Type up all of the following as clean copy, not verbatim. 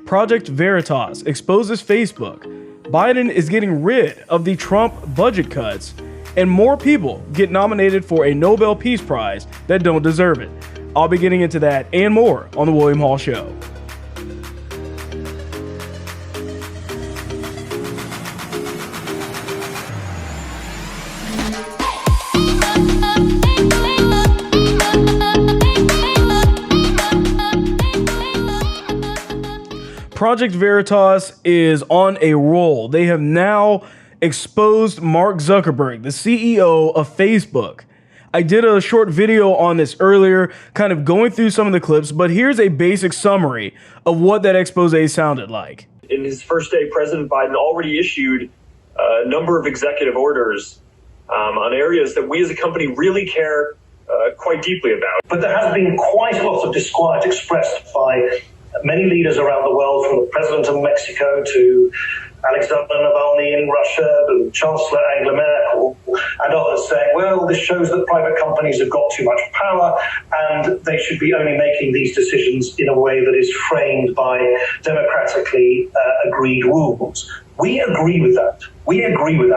Project Veritas exposes Facebook. Biden is getting rid of the Trump budget cuts, and more people get nominated for a Nobel Peace Prize that don't deserve it. I'll be getting into that and more on The William Hall Show. Project Veritas is on a roll. They have now exposed Mark Zuckerberg, the CEO of Facebook. I did a short video on this earlier, kind of going through some of the clips, but here's a basic summary of what that expose sounded like. In his first day, President Biden already issued a number of executive orders on areas that we as a company really care quite deeply about. But there has been quite a lot of disquiet expressed by many leaders around the world, from the president of Mexico to Alexander Navalny in Russia, and Chancellor Angela Merkel, and others saying, well, this shows that private companies have got too much power and they should be only making these decisions in a way that is framed by democratically agreed rules. We agree with that.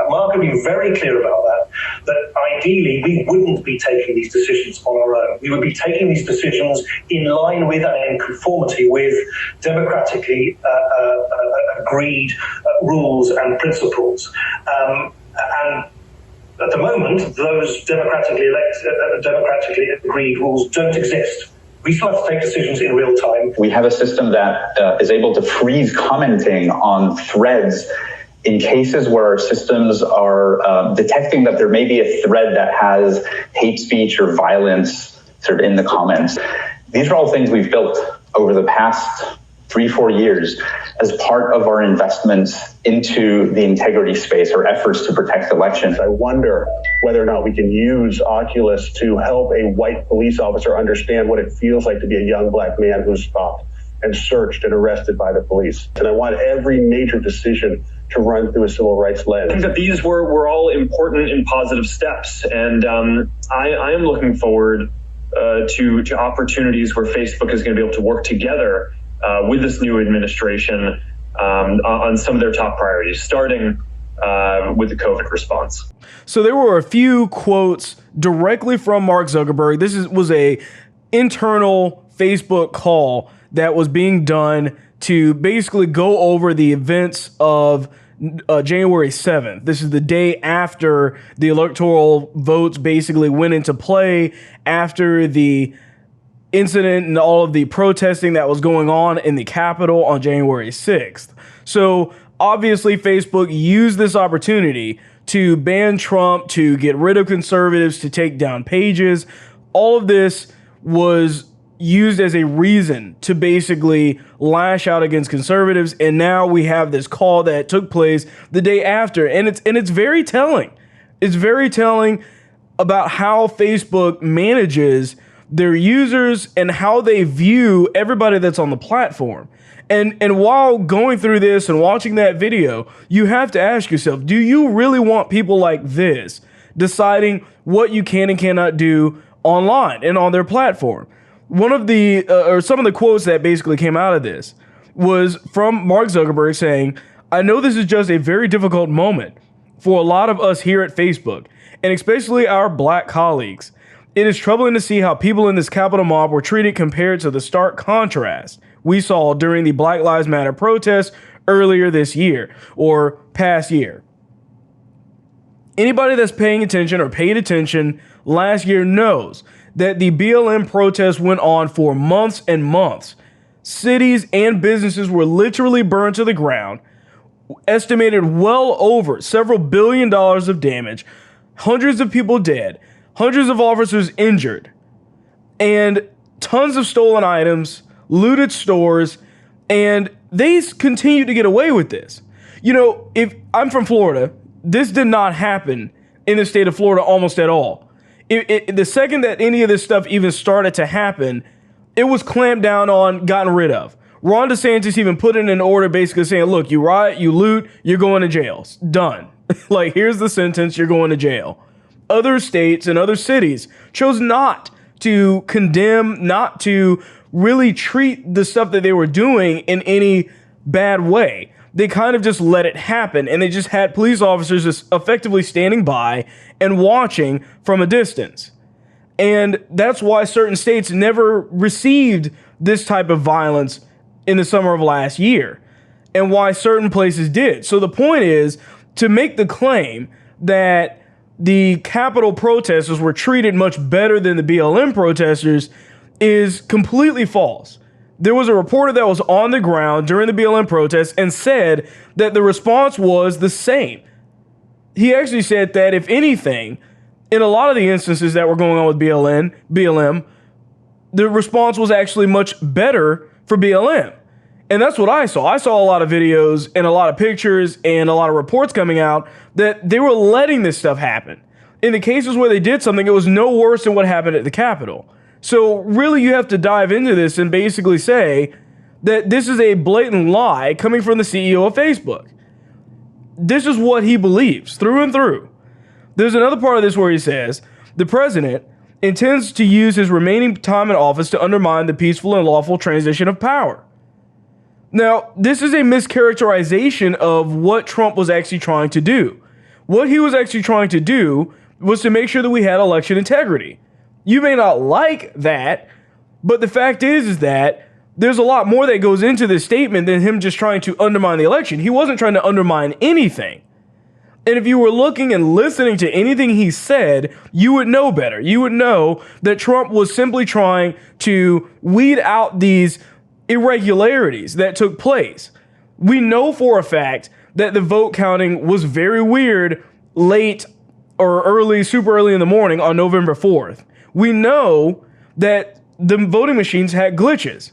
Mark had been very clear about that ideally we wouldn't be taking these decisions on our own. We would be taking these decisions in line with and in conformity with democratically agreed rules and principles. And at the moment, those democratically agreed rules don't exist. We still have to take decisions in real time. We have a system that is able to freeze commenting on threads in cases where our systems are detecting that there may be a thread that has hate speech or violence sort of in the comments. These are all things we've built over the past 3-4 years as part of our investments into the integrity space, or efforts to protect elections. I wonder whether or not we can use Oculus to help a white police officer understand what it feels like to be a young black man who's stopped and searched and arrested by the police. And I want every major decision to run through a civil rights lens. I think that these were all important and positive steps. And I am looking forward to opportunities where Facebook is going to be able to work together with this new administration on some of their top priorities, starting with the COVID response. So there were a few quotes directly from Mark Zuckerberg. This was a internal Facebook call that was being done to basically go over the events of January 7th. This is the day after the electoral votes basically went into play, after the incident and all of the protesting that was going on in the Capitol on January 6th. So obviously Facebook used this opportunity to ban Trump, to get rid of conservatives, to take down pages. All of this was used as a reason to basically lash out against conservatives. And now we have this call that took place the day after. And it's very telling. It's very telling about how Facebook manages their users and how they view everybody that's on the platform. And while going through this and watching that video, you have to ask yourself, do you really want people like this deciding what you can and cannot do online and on their platform? One of the, or some of the quotes that basically came out of this was from Mark Zuckerberg saying, I know this is just a very difficult moment for a lot of us here at Facebook, and especially our black colleagues. It is troubling to see how people in this Capitol mob were treated compared to the stark contrast we saw during the Black Lives Matter protests earlier this year, or past year. Anybody that's paying attention or paid attention last year knows that the BLM protests went on for months and months. Cities and businesses were literally burned to the ground, estimated well over several $1 billion of damage, hundreds of people dead, hundreds of officers injured, and tons of stolen items, looted stores, and they continue to get away with this. You know, if I'm from Florida, this did not happen in the state of Florida almost at all. The second that any of this stuff even started to happen, it was clamped down on, gotten rid of. Ron DeSantis even put in an order basically saying, look, you riot, you loot, you're going to jail. Done. Like, here's the sentence, you're going to jail. Other states and other cities chose not to condemn, not to really treat the stuff that they were doing in any bad way. They kind of just let it happen, and they just had police officers just effectively standing by and watching from a distance. And that's why certain states never received this type of violence in the summer of last year, and why certain places did. So the point is to make the claim that the Capitol protesters were treated much better than the BLM protesters is completely false. There was a reporter that was on the ground during the BLM protests and said that the response was the same. He actually said that, if anything, in a lot of the instances that were going on with BLM, the response was actually much better for BLM. And that's what I saw. I saw a lot of videos and a lot of pictures and a lot of reports coming out that they were letting this stuff happen. In the cases where they did something, it was no worse than what happened at the Capitol. So really, you have to dive into this and basically say that this is a blatant lie coming from the CEO of Facebook. This is what he believes through and through. There's another part of this where he says the president intends to use his remaining time in office to undermine the peaceful and lawful transition of power. Now, this is a mischaracterization of what Trump was actually trying to do. What he was actually trying to do was to make sure that we had election integrity. You may not like that, but the fact is that there's a lot more that goes into this statement than him just trying to undermine the election. He wasn't trying to undermine anything. And if you were looking and listening to anything he said, you would know better. You would know that Trump was simply trying to weed out these irregularities that took place. We know for a fact that the vote counting was very weird late or early, super early in the morning on November 4th. We know that the voting machines had glitches.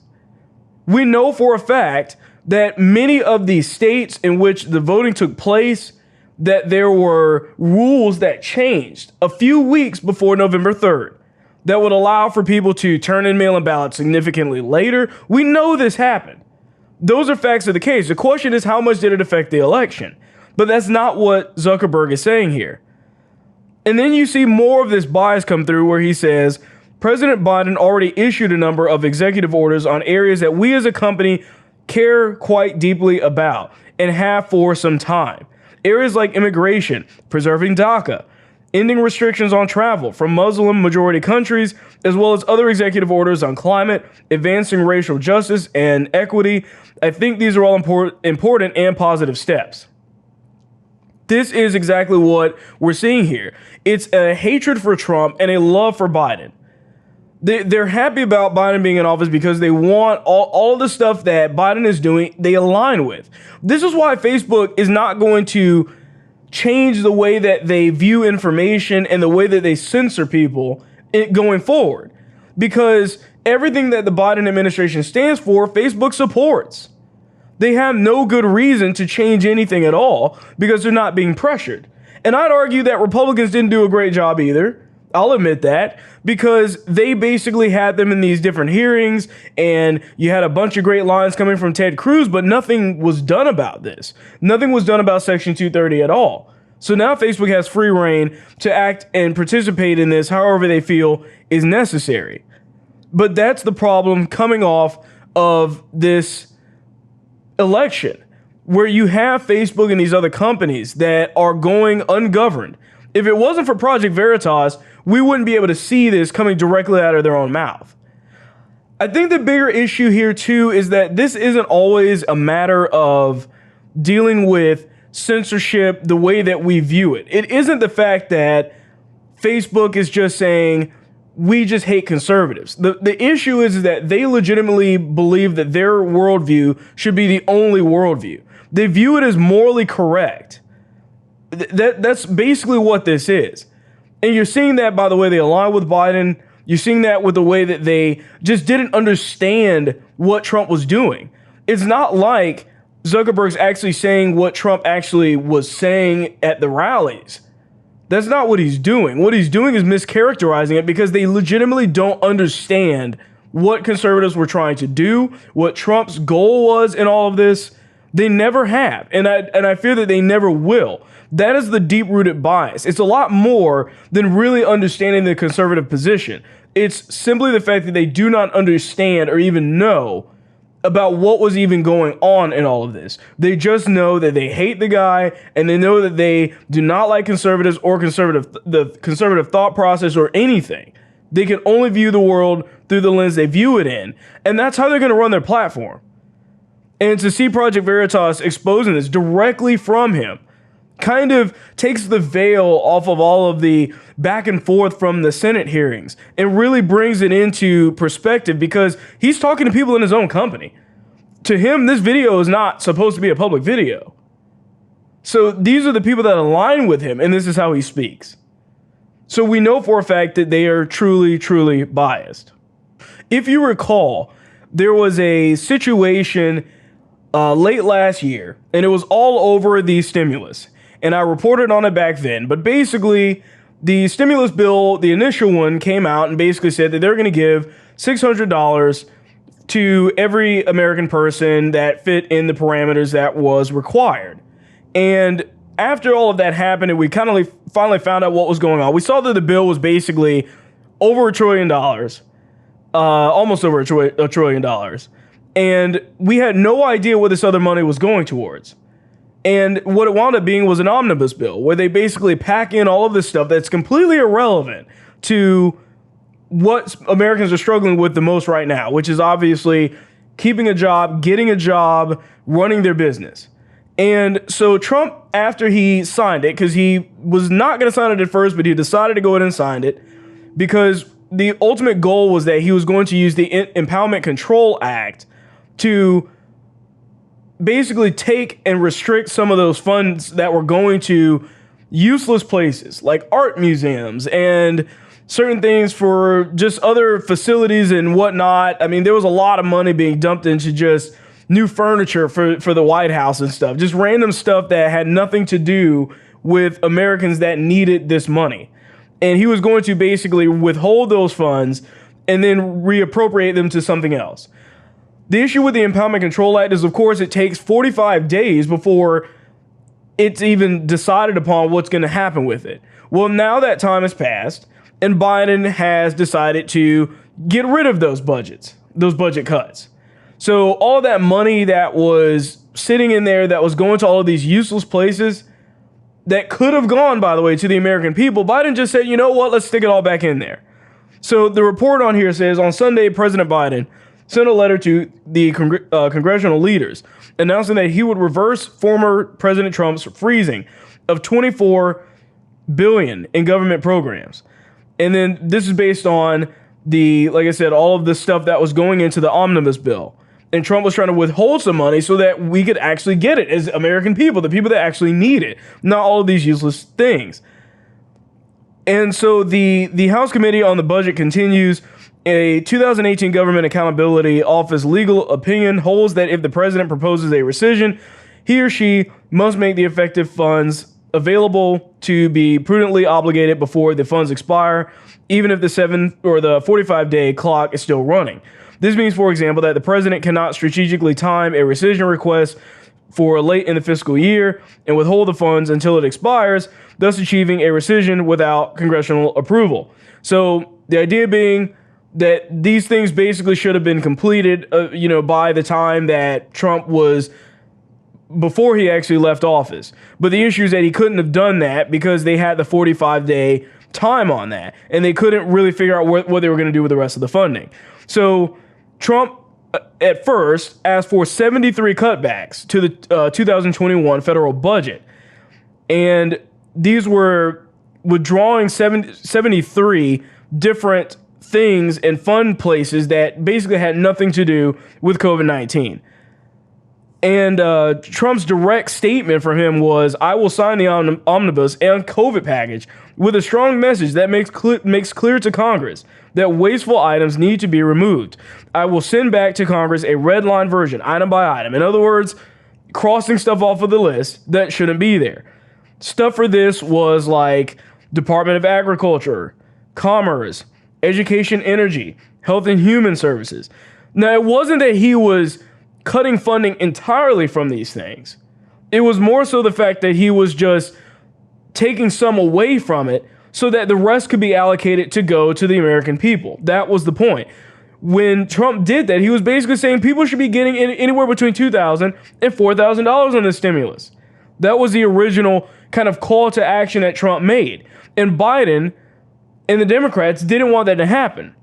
We know for a fact that many of the states in which the voting took place, that there were rules that changed a few weeks before November 3rd that would allow for people to turn in mail-in ballots significantly later. We know this happened. Those are facts of the case. The question is, how much did it affect the election? But that's not what Zuckerberg is saying here. And then you see more of this bias come through where he says, President Biden already issued a number of executive orders on areas that we as a company care quite deeply about and have for some time. Areas like immigration, preserving DACA, ending restrictions on travel from Muslim majority countries, as well as other executive orders on climate, advancing racial justice and equity. I think these are all important and positive steps. This is exactly what we're seeing here. It's a hatred for Trump and a love for Biden. They're happy about Biden being in office because they want all the stuff that Biden is doing, they align with. This is why Facebook is not going to change the way that they view information and the way that they censor people going forward. Because everything that the Biden administration stands for, Facebook supports. They have no good reason to change anything at all because they're not being pressured. And I'd argue that Republicans didn't do a great job either. I'll admit that, because they basically had them in these different hearings and you had a bunch of great lines coming from Ted Cruz, but nothing was done about this. Nothing was done about Section 230 at all. So now Facebook has free reign to act and participate in this however they feel is necessary. But that's the problem coming off of this election, where you have Facebook and these other companies that are going ungoverned. If it wasn't for Project Veritas, we wouldn't be able to see this coming directly out of their own mouth. I think the bigger issue here too is that this isn't always a matter of dealing with censorship the way that we view it. It isn't the fact that Facebook is just saying, we just hate conservatives. The issue is that they legitimately believe that their worldview should be the only worldview. They view it as morally correct. That's basically what this is. And you're seeing that by the way they align with Biden. You're seeing that with the way that they just didn't understand what Trump was doing. It's not like Zuckerberg's actually saying what Trump actually was saying at the rallies. That's not what he's doing. What he's doing is mischaracterizing it because they legitimately don't understand what conservatives were trying to do, what Trump's goal was in all of this. They never have. And I fear that they never will. That is the deep-rooted bias. It's a lot more than really understanding the conservative position. It's simply the fact that they do not understand or even know about what was even going on in all of this. They just know that they hate the guy, and they know that they do not like conservatives or the conservative thought process or anything. They can only view the world through the lens they view it in, and that's how they're going to run their platform. And to see Project Veritas exposing this directly from him kind of takes the veil off of all of the back and forth from the Senate hearings and really brings it into perspective, because he's talking to people in his own company. To him, this video is not supposed to be a public video. So these are the people that align with him, and this is how he speaks. So we know for a fact that they are truly, truly biased. If you recall, there was a situation late last year, and it was all over the stimulus. And I reported on it back then. But basically, the stimulus bill, the initial one, came out and basically said that they're going to give $600 to every American person that fit in the parameters that was required. And after all of that happened, and we kind of finally found out what was going on, we saw that the bill was basically over $1 trillion, almost over $1 trillion. And we had no idea what this other money was going towards. And what it wound up being was an omnibus bill, where they basically pack in all of this stuff that's completely irrelevant to what Americans are struggling with the most right now, which is obviously keeping a job, getting a job, running their business. And so Trump, after he signed it, because he was not going to sign it at first, but he decided to go ahead and sign it, because the ultimate goal was that he was going to use the Empowerment Control Act to basically take and restrict some of those funds that were going to useless places like art museums and certain things for just other facilities and whatnot. I mean, there was a lot of money being dumped into just new furniture for the White House and stuff, just random stuff that had nothing to do with Americans that needed this money. And he was going to basically withhold those funds and then reappropriate them to something else. The issue with the Empowerment Control Act is, of course, it takes 45 days before it's even decided upon what's going to happen with it. Well, now that time has passed, and Biden has decided to get rid of those budget cuts. So all of that money that was sitting in there that was going to all of these useless places that could have gone, by the way, to the American people, Biden just said, you know what, let's stick it all back in there. So the report on here says, on Sunday, President Biden sent a letter to the congressional leaders announcing that he would reverse former President Trump's freezing of $24 billion in government programs. And then this is based on like I said, all of the stuff that was going into the omnibus bill. And Trump was trying to withhold some money so that we could actually get it as American people, the people that actually need it, not all of these useless things. And so the House Committee on the Budget continues. A 2018 Government Accountability Office legal opinion holds that if the president proposes a rescission, he or she must make the effective funds available to be prudently obligated before the funds expire, even if the 45-day clock is still running. This means, for example, that the president cannot strategically time a rescission request for late in the fiscal year and withhold the funds until it expires, thus achieving a rescission without congressional approval. So the idea being that these things basically should have been completed, by the time that Trump was, before he actually left office. But the issue is that he couldn't have done that because they had the 45-day time on that, and they couldn't really figure out what they were going to do with the rest of the funding. So Trump, at first, asked for 73 cutbacks to the 2021 federal budget. And these were withdrawing 73 different things and fund places that basically had nothing to do with COVID-19. And Trump's direct statement from him was, I will sign the omnibus and COVID package with a strong message that makes clear to Congress that wasteful items need to be removed. I will send back to Congress a red line version, item by item. In other words, crossing stuff off of the list that shouldn't be there. Stuff for this was like Department of Agriculture, Commerce, Education, Energy, Health and Human Services. Now, it wasn't that he was cutting funding entirely from these things. It was more so the fact that he was just taking some away from it so that the rest could be allocated to go to the American people. That was the point. When Trump did that, he was basically saying people should be getting anywhere between $2,000 and $4,000 on this stimulus. That was the original kind of call to action that Trump made. And Biden and the Democrats didn't want that to happen.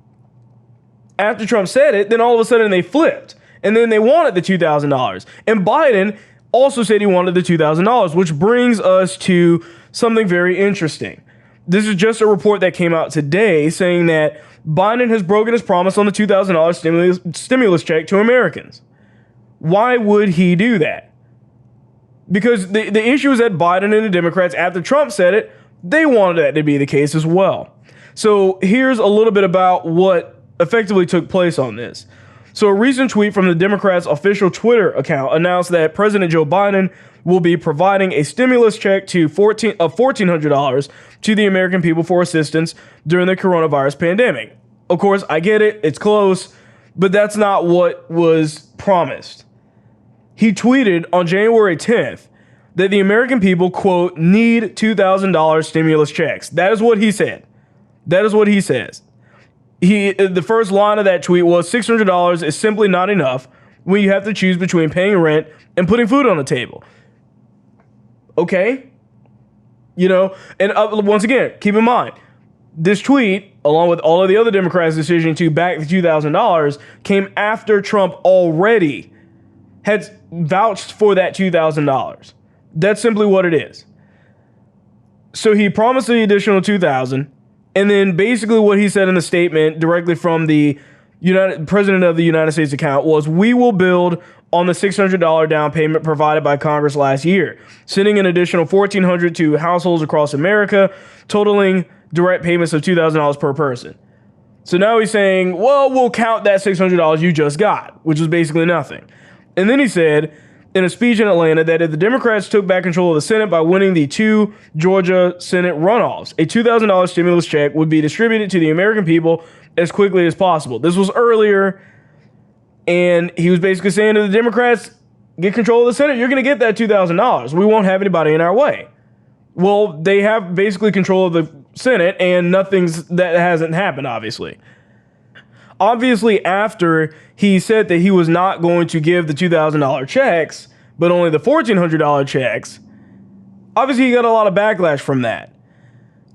After Trump said it, then all of a sudden they flipped. And then they wanted the $2,000. And Biden also said he wanted the $2,000, which brings us to something very interesting. This is just a report that came out today saying that Biden has broken his promise on the $2,000 stimulus check to Americans. Why would he do that? Because the issue is that Biden and the Democrats, after Trump said it, they wanted that to be the case as well. So here's a little bit about what effectively took place on this. So a recent tweet from the Democrats' official Twitter account announced that President Joe Biden will be providing a stimulus check of $1,400 to the American people for assistance during the coronavirus pandemic. Of course, I get it. It's close, but that's not what was promised. He tweeted on January 10th that the American people, quote, need $2,000 stimulus checks. That is what he said. That is what he says. The first line of that tweet was $600 is simply not enough when you have to choose between paying rent and putting food on the table. Okay. You know, and once again, keep in mind, this tweet, along with all of the other Democrats' decision to back the $2,000, came after Trump already had vouched for that $2,000. That's simply what it is. So he promised the additional $2,000, and then basically what he said in the statement directly from the President of the United States account was, "We will build on the $600 down payment provided by Congress last year, sending an additional $1,400 to households across America, totaling direct payments of $2,000 per person." So now he's saying, well, we'll count that $600 you just got, which was basically nothing. And then he said in a speech in Atlanta that if the Democrats took back control of the Senate by winning the 2 Georgia Senate runoffs, a $2,000 stimulus check would be distributed to the American people as quickly as possible. This was earlier, and he was basically saying to the Democrats, get control of the Senate, you're going to get that $2,000. We won't have anybody in our way. Well, they have basically control of the Senate, and that hasn't happened, obviously. Obviously, after he said that he was not going to give the $2,000 checks, but only the $1,400 checks, obviously he got a lot of backlash from that.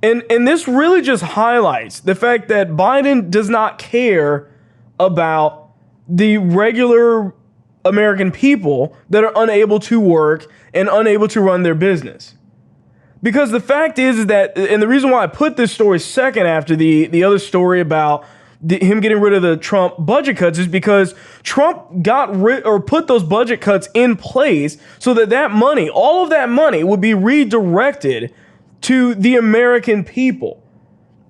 And this really just highlights the fact that Biden does not care about the regular American people that are unable to work and unable to run their business. Because the fact is that, and the reason why I put this story second after the other story about him getting rid of the Trump budget cuts, is because Trump put those budget cuts in place so that money, all of that money, would be redirected to the American people.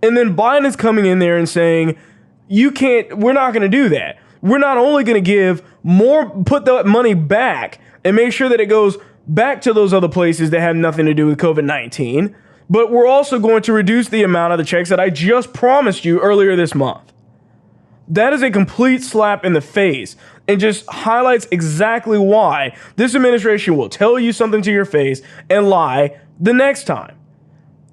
And then Biden is coming in there and saying, we're not going to do that. We're not only going to give more, put that money back and make sure that it goes back to those other places that have nothing to do with COVID-19, but we're also going to reduce the amount of the checks that I just promised you earlier this month. That is a complete slap in the face and just highlights exactly why this administration will tell you something to your face and lie the next time.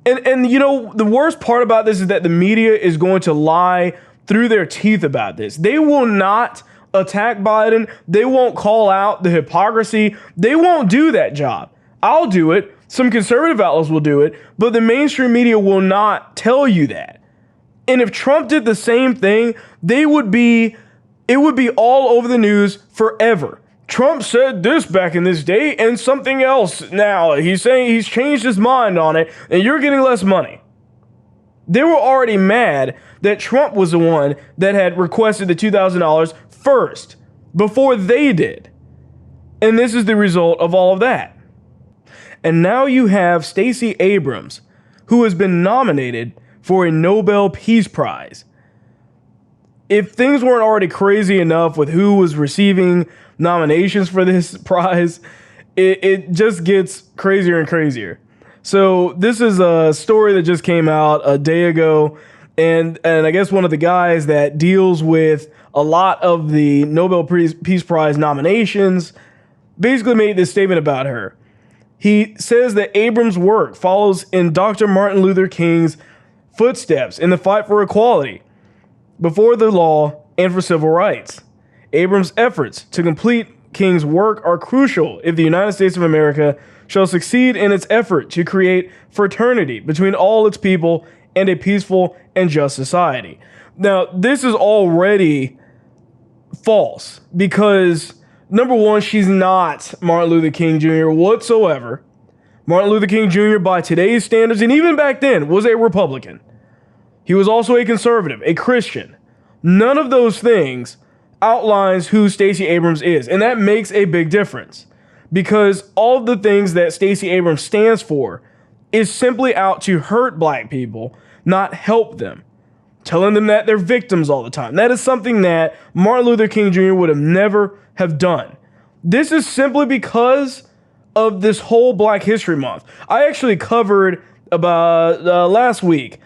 And you know, the worst part about this is that the media is going to lie through their teeth about this. They will not attack Biden. They won't call out the hypocrisy. They won't do that job. I'll do it. Some conservative outlets will do it, but the mainstream media will not tell you that. And if Trump did the same thing, it would be all over the news forever. Trump said this back in this day and something else now. He's saying he's changed his mind on it and you're getting less money. They were already mad that Trump was the one that had requested the $2,000 first, before they did. And this is the result of all of that. And now you have Stacey Abrams, who has been nominated for a Nobel Peace Prize. If things weren't already crazy enough with who was receiving nominations for this prize, it just gets crazier and crazier. So this is a story that just came out a day ago, and I guess one of the guys that deals with a lot of the Nobel Peace Prize nominations basically made this statement about her. He says that Abrams' work follows in Dr. Martin Luther King's footsteps in the fight for equality before the law and for civil rights. Abrams' efforts to complete King's work are crucial if the United States of America shall succeed in its effort to create fraternity between all its people and a peaceful and just society. Now, this is already false because, number one, she's not Martin Luther King Jr. whatsoever. Martin Luther King Jr., by today's standards, and even back then, was a Republican. He was also a conservative, a Christian. None of those things outlines who Stacey Abrams is, and that makes a big difference because all of the things that Stacey Abrams stands for is simply out to hurt black people, not help them, telling them that they're victims all the time. That is something that Martin Luther King Jr. would have never have done. This is simply because of this whole Black History Month. I actually covered about last week.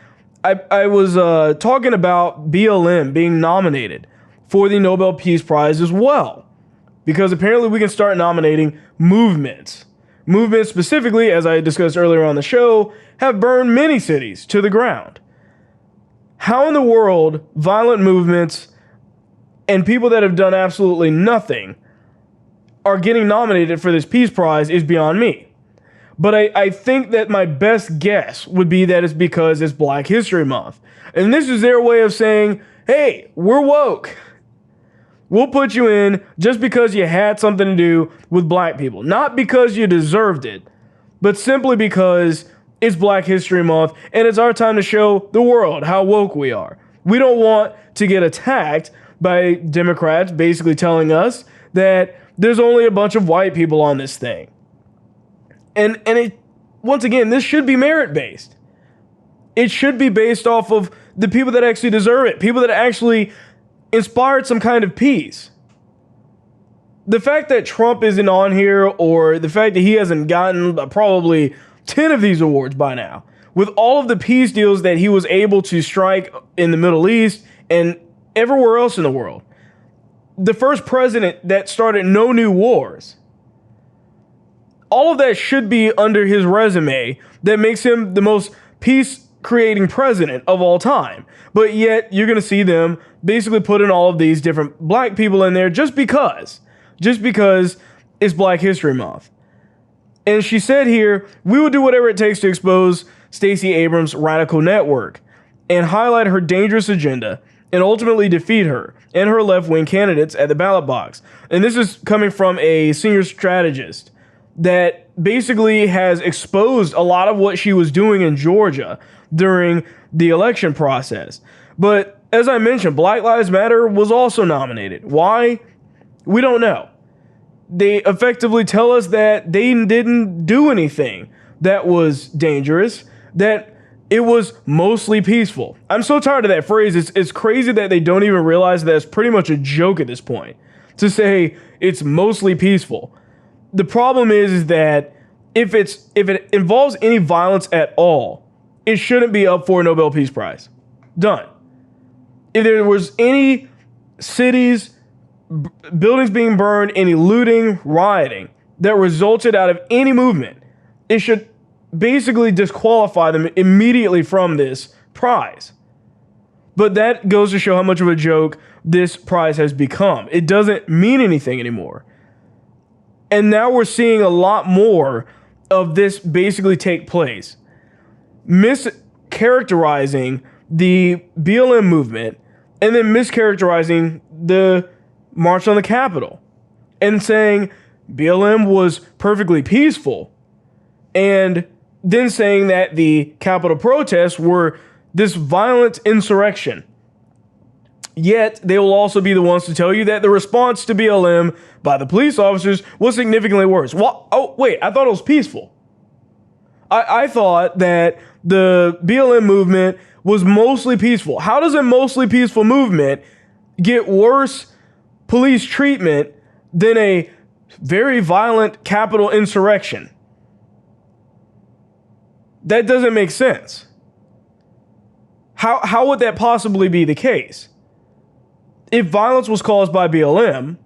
I was talking about BLM being nominated for the Nobel Peace Prize as well, because apparently we can start nominating movements. Movements specifically, as I discussed earlier on the show, have burned many cities to the ground. How in the world violent movements and people that have done absolutely nothing are getting nominated for this Peace Prize is beyond me. But I think that my best guess would be that it's because it's Black History Month. And this is their way of saying, hey, we're woke. We'll put you in just because you had something to do with black people. Not because you deserved it, but simply because it's Black History Month and it's our time to show the world how woke we are. We don't want to get attacked by Democrats basically telling us that there's only a bunch of white people on this thing. And it, once again, this should be merit-based. It should be based off of the people that actually deserve it, people that actually inspired some kind of peace. The fact that Trump isn't on here, or the fact that he hasn't gotten probably 10 of these awards by now, with all of the peace deals that he was able to strike in the Middle East and everywhere else in the world. The first president that started no new wars. All of that should be under his resume that makes him the most peace-creating president of all time. But yet, you're going to see them basically putting all of these different black people in there just because it's Black History Month. And she said here, we will do whatever it takes to expose Stacey Abrams' radical network and highlight her dangerous agenda and ultimately defeat her and her left-wing candidates at the ballot box. And this is coming from a senior strategist that basically has exposed a lot of what she was doing in Georgia during the election process. But as I mentioned, Black Lives Matter was also nominated. Why? We don't know. They effectively tell us that they didn't do anything that was dangerous, that it was mostly peaceful. I'm so tired of that phrase. It's crazy that they don't even realize that it's pretty much a joke at this point to say it's mostly peaceful. The problem is that if it involves any violence at all, it shouldn't be up for a Nobel Peace Prize. Done. If there was any cities, buildings being burned, any looting, rioting that resulted out of any movement, it should basically disqualify them immediately from this prize. But that goes to show how much of a joke this prize has become. It doesn't mean anything anymore. And now we're seeing a lot more of this basically take place. Mischaracterizing the BLM movement and then mischaracterizing the March on the Capitol and saying BLM was perfectly peaceful and then saying that the Capitol protests were this violent insurrection. Yet, they will also be the ones to tell you that the response to BLM by the police officers was significantly worse. Well, oh, wait, I thought it was peaceful. I thought that the BLM movement was mostly peaceful. How does a mostly peaceful movement get worse police treatment than a very violent Capitol insurrection? That doesn't make sense. How would that possibly be the case? If violence was caused by BLM,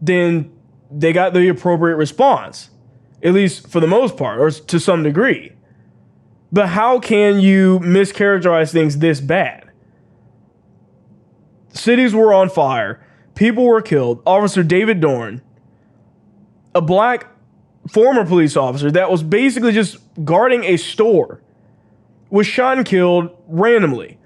then they got the appropriate response, at least for the most part, or to some degree. But how can you mischaracterize things this bad? Cities were on fire. People were killed. Officer David Dorn, a black former police officer that was basically just guarding a store, was shot and killed randomly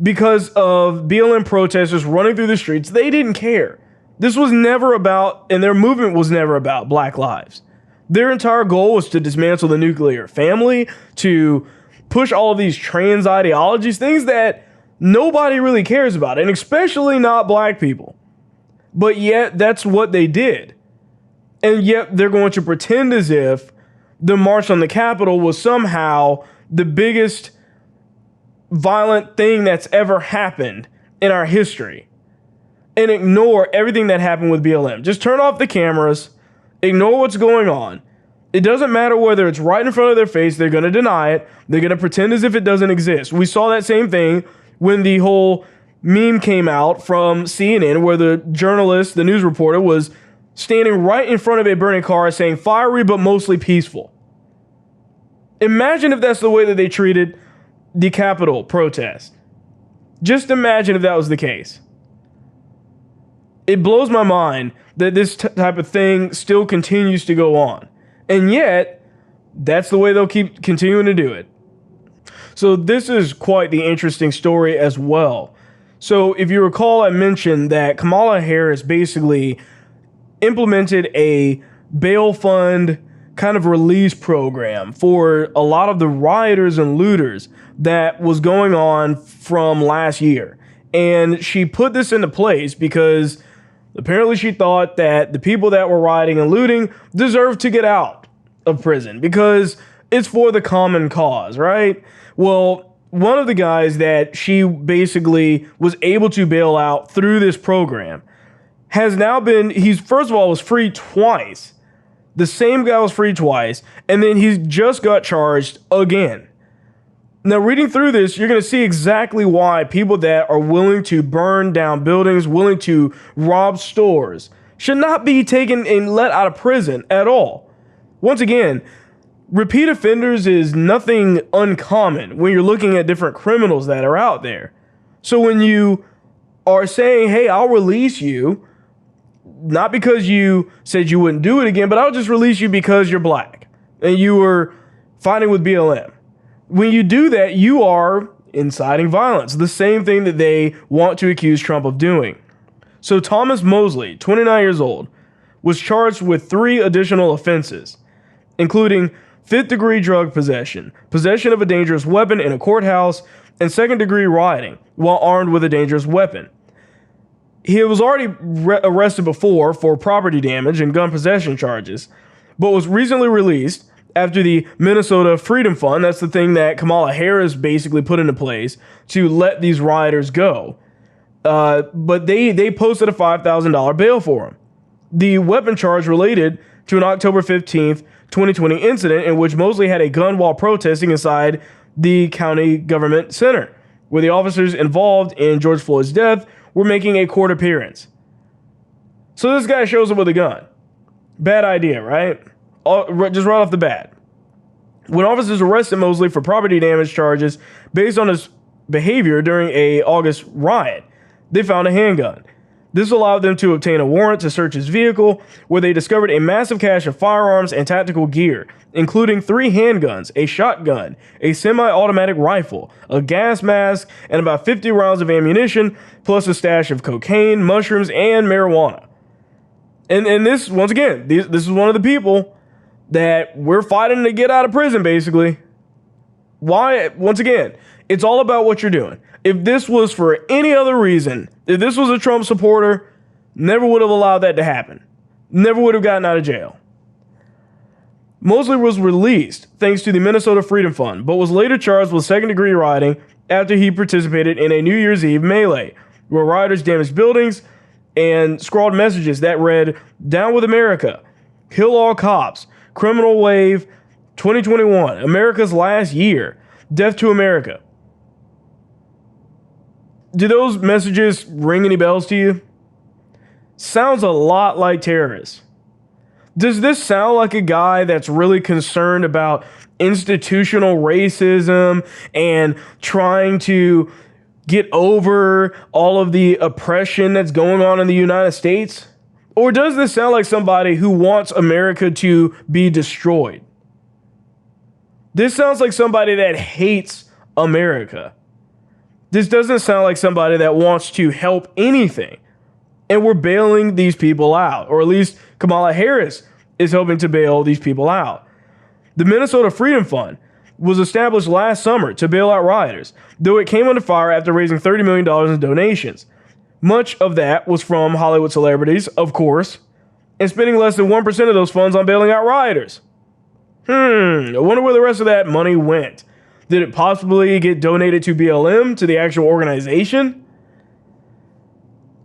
because of BLM protesters running through the streets. They didn't care. This was never about, and their movement was never about Black lives. Their entire goal was to dismantle the nuclear family, to push all of these trans ideologies, things that nobody really cares about, and especially not black people. But yet, that's what they did. And yet, they're going to pretend as if the March on the Capitol was somehow the biggest violent thing that's ever happened in our history, and ignore everything that happened with BLM. Just turn off the cameras, ignore what's going on. It doesn't matter whether it's right in front of their face, they're going to deny it. They're going to pretend as if it doesn't exist. We saw that same thing when the whole meme came out from CNN, where the journalist, the news reporter, was standing right in front of a burning car saying fiery but mostly peaceful. Imagine if that's the way that they treated the Capitol protest. Just imagine if that was the case. It blows my mind that this type of thing still continues to go on. And yet, that's the way they'll keep continuing to do it. So this is quite the interesting story as well. So if you recall, I mentioned that Kamala Harris basically implemented a bail fund kind of release program for a lot of the rioters and looters that was going on from last year. And she put this into place because apparently she thought that the people that were rioting and looting deserved to get out of prison because it's for the common cause, right? Well, one of the guys that she basically was able to bail out through this program has now been, he's first of all was free twice. The same guy was free twice, and then he's just got charged again. Now, reading through this, you're going to see exactly why people that are willing to burn down buildings, willing to rob stores, should not be taken and let out of prison at all. Once again, repeat offenders is nothing uncommon when you're looking at different criminals that are out there. So when you are saying, hey, I'll release you, not because you said you wouldn't do it again, but I'll just release you because you're black and you were fighting with BLM. When you do that, you are inciting violence, the same thing that they want to accuse Trump of doing. So Thomas Mosley, 29 years old, was charged with 3 additional offenses, including 5th-degree drug possession, possession of a dangerous weapon in a courthouse, and 2nd-degree rioting while armed with a dangerous weapon. He was already arrested before for property damage and gun possession charges, but was recently released after the Minnesota Freedom Fund, that's the thing that Kamala Harris basically put into place to let these rioters go. But they posted a $5,000 bail for him. The weapon charge related to an October 15th, 2020 incident in which Mosley had a gun while protesting inside the county government center, where the officers involved in George Floyd's death were making a court appearance. So this guy shows up with a gun. Bad idea, right? Just right off the bat. When officers arrested Mosley for property damage charges based on his behavior during a August riot, they found a handgun. This allowed them to obtain a warrant to search his vehicle, where they discovered a massive cache of firearms and tactical gear, including 3 handguns, a shotgun, a semi-automatic rifle, a gas mask, and about 50 rounds of ammunition, plus a stash of cocaine, mushrooms, and marijuana. And this, once again, this is one of the people that we're fighting to get out of prison, basically. Why? Once again, it's all about what you're doing. If this was for any other reason, if this was a Trump supporter, never would have allowed that to happen. Never would have gotten out of jail. Mosley was released thanks to the Minnesota Freedom Fund, but was later charged with 2nd-degree rioting after he participated in a New Year's Eve melee, where rioters damaged buildings and scrawled messages that read, "Down with America, kill all cops, criminal wave 2021, America's last year, death to America." Do those messages ring any bells to you? Sounds a lot like terrorists. Does this sound like a guy that's really concerned about institutional racism and trying to get over all of the oppression that's going on in the United States? Or does this sound like somebody who wants America to be destroyed? This sounds like somebody that hates America. This doesn't sound like somebody that wants to help anything. And we're bailing these people out, or at least Kamala Harris is hoping to bail these people out. The Minnesota Freedom Fund was established last summer to bail out rioters, though it came under fire after raising $30 million in donations. Much of that was from Hollywood celebrities, of course, and spending less than 1% of those funds on bailing out rioters. I wonder where the rest of that money went. Did it possibly get donated to BLM, to the actual organization?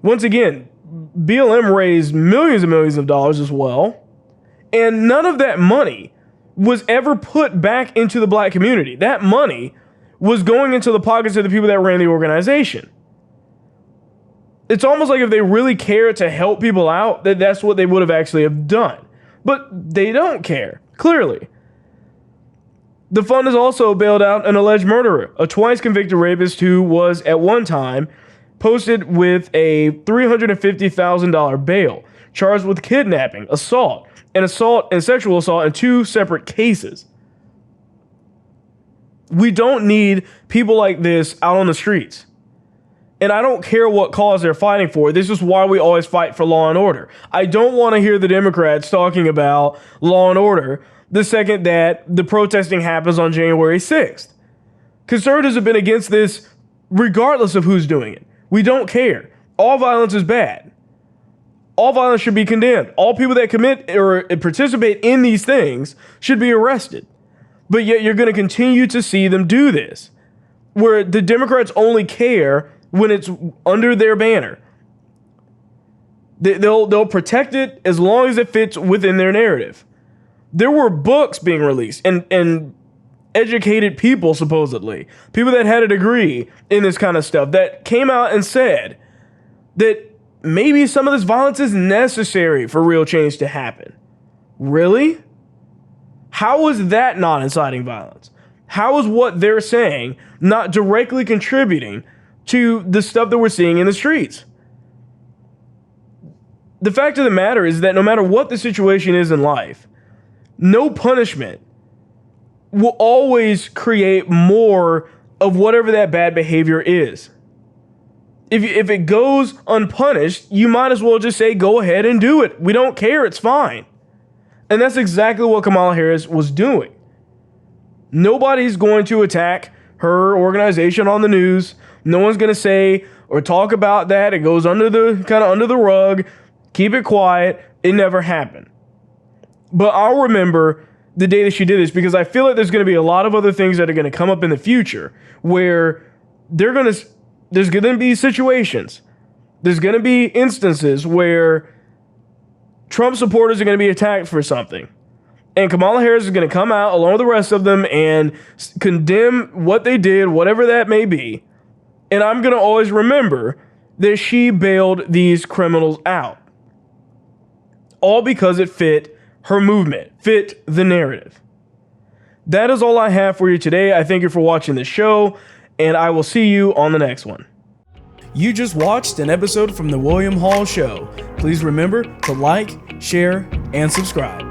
Once again, BLM raised millions and millions of dollars as well, and none of that money was ever put back into the black community. That money was going into the pockets of the people that ran the organization. It's almost like if they really cared to help people out, that's what they would have actually have done. But they don't care, clearly. The fund has also bailed out an alleged murderer, a twice convicted rapist who was at one time posted with a $350,000 bail, charged with kidnapping, assault and sexual assault in 2 separate cases. We don't need people like this out on the streets. And I don't care what cause they're fighting for. This is why we always fight for law and order. I don't want to hear the Democrats talking about law and order the second that the protesting happens on January 6th. Conservatives have been against this regardless of who's doing it. We don't care. All violence is bad. All violence should be condemned. All people that commit or participate in these things should be arrested. But yet you're going to continue to see them do this, where the Democrats only care when it's under their banner. They'll protect it as long as it fits within their narrative. There were books being released and educated people, supposedly, people that had a degree in this kind of stuff, that came out and said that maybe some of this violence is necessary for real change to happen. Really? How is that not inciting violence? How is what they're saying not directly contributing to the stuff that we're seeing in the streets? The fact of the matter is that no matter what the situation is in life, no punishment will always create more of whatever that bad behavior is. If it goes unpunished, you might as well just say, go ahead and do it. We don't care. It's fine. And that's exactly what Kamala Harris was doing. Nobody's going to attack her organization on the news. No one's going to say or talk about that. It goes under the rug. Keep it quiet. It never happened. But I'll remember the day that she did this, because I feel like there's going to be a lot of other things that are going to come up in the future where there's going to be situations. There's going to be instances where Trump supporters are going to be attacked for something. And Kamala Harris is going to come out along with the rest of them and condemn what they did, whatever that may be. And I'm going to always remember that she bailed these criminals out. All because it fit her movement, fit the narrative. That is all I have for you today. I thank you for watching the show, and I will see you on the next one. You just watched an episode from The William Hall Show. Please remember to like, share, and subscribe.